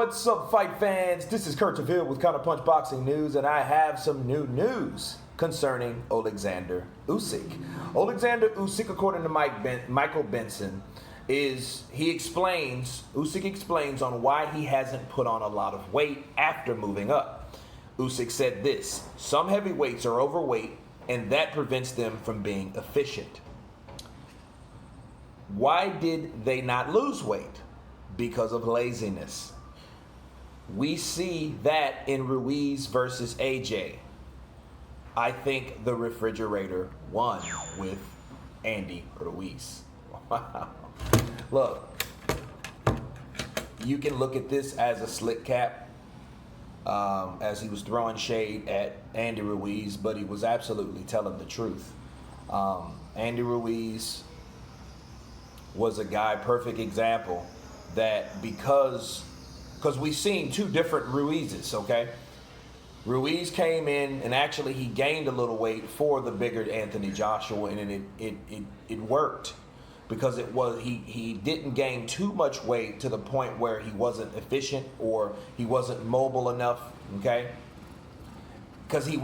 What's up, fight fans? This is Counterpunch with Counterpunch Boxing News, and I have some new news concerning Oleksandr Usyk. Oleksandr Usyk, according to Michael Benson, Usyk explains on why he hasn't put on a lot of weight after moving up. Usyk said this: some heavyweights are overweight, and that prevents them from being efficient. Why did they not lose weight? Because of laziness. We see that in Ruiz versus AJ. I think the refrigerator won with Andy Ruiz. Wow. Look, you can look at this as a slick cap, as he was throwing shade at Andy Ruiz, but he was absolutely telling the truth. Andy Ruiz was a guy, perfect example, that because we've seen two different Ruizes, okay? Ruiz came in and actually he gained a little weight for the bigger Anthony Joshua, and it worked because he didn't gain too much weight to the point where he wasn't efficient or he wasn't mobile enough, okay? Because he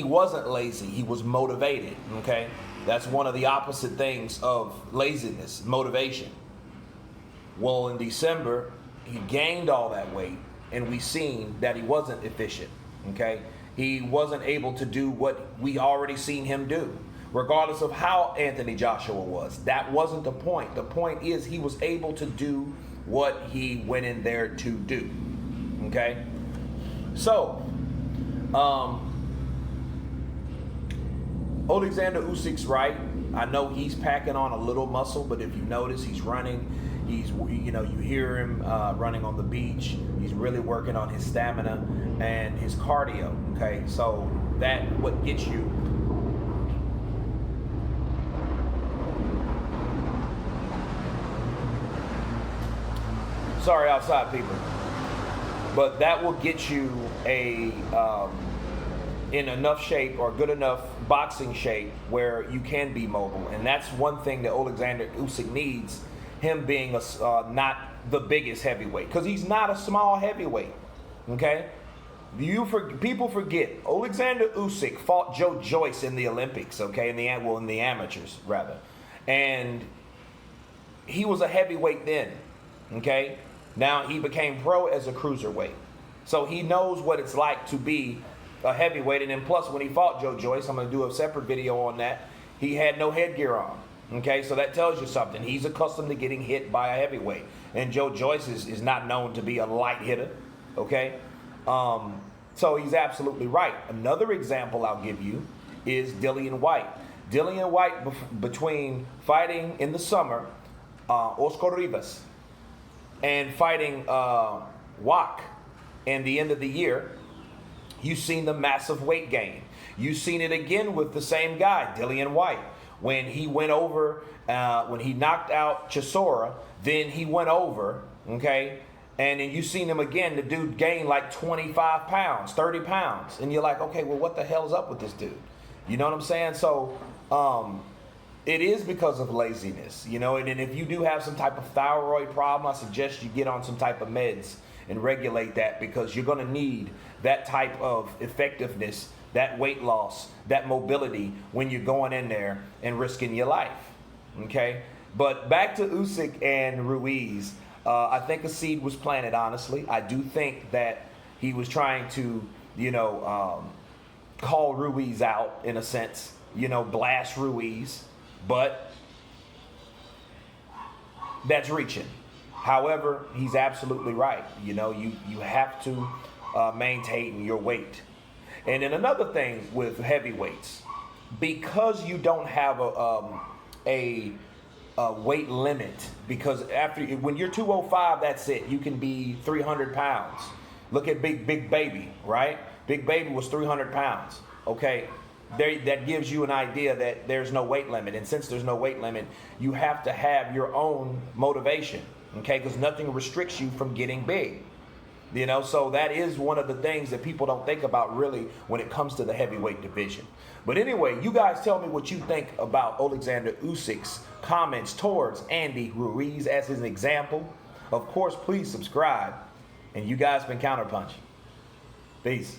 wasn't lazy, he was motivated, okay? That's one of the opposite things of laziness, motivation. Well, in December, he gained all that weight, and we seen that he wasn't efficient, okay? He wasn't able to do what we already seen him do, regardless of how Anthony Joshua was. That wasn't the point. The point is he was able to do what he went in there to do, okay? So, Oleksandr Usyk's right. I know he's packing on a little muscle, but if you notice, he's running. You hear him running on the beach. He's really working on his stamina and his cardio, okay? So that what gets you. Sorry, outside people. But that will get you in enough shape or good enough boxing shape where you can be mobile. And that's one thing that Oleksandr Usyk needs, him being not the biggest heavyweight, because he's not a small heavyweight, okay? People forget, Oleksandr Usyk fought Joe Joyce in the Olympics, okay, in the amateurs, rather. And he was a heavyweight then, okay? Now he became pro as a cruiserweight. So he knows what it's like to be a heavyweight, and then plus when he fought Joe Joyce, I'm going to do a separate video on that, he had no headgear on. Okay, so that tells you something. He's accustomed to getting hit by a heavyweight. And Joe Joyce is not known to be a light hitter. Okay? So he's absolutely right. Another example I'll give you is Dillian Whyte. Dillian Whyte, between fighting in the summer, Oscar Rivas, and fighting Woah in the end of the year, you've seen the massive weight gain. You've seen it again with the same guy, Dillian Whyte. When he went over, when he knocked out Chisora, then he went over, okay? And then you seen him again, the dude gained like 25 pounds, 30 pounds. And you're like, okay, well, what the hell's up with this dude? You know what I'm saying? So it is because of laziness, you know? And if you do have some type of thyroid problem, I suggest you get on some type of meds and regulate that, because you're gonna need that type of effectiveness, that weight loss, that mobility when you're going in there and risking your life, okay? But back to Usyk and Ruiz, I think a seed was planted, honestly. I do think that he was trying to, call Ruiz out in a sense, blast Ruiz, but that's reaching. However, he's absolutely right. You have to maintain your weight. And then another thing with heavyweights, because you don't have a weight limit, because when you're 205, that's it. You can be 300 pounds. Look at Big Baby, right? Big Baby was 300 pounds. Okay, that gives you an idea that there's no weight limit. And since there's no weight limit, you have to have your own motivation, okay? Because nothing restricts you from getting big. So that is one of the things that people don't think about really when it comes to the heavyweight division. But anyway, you guys tell me what you think about Oleksandr Usyk's comments towards Andy Ruiz as his example. Of course, please subscribe. And you guys been counterpunching. Peace.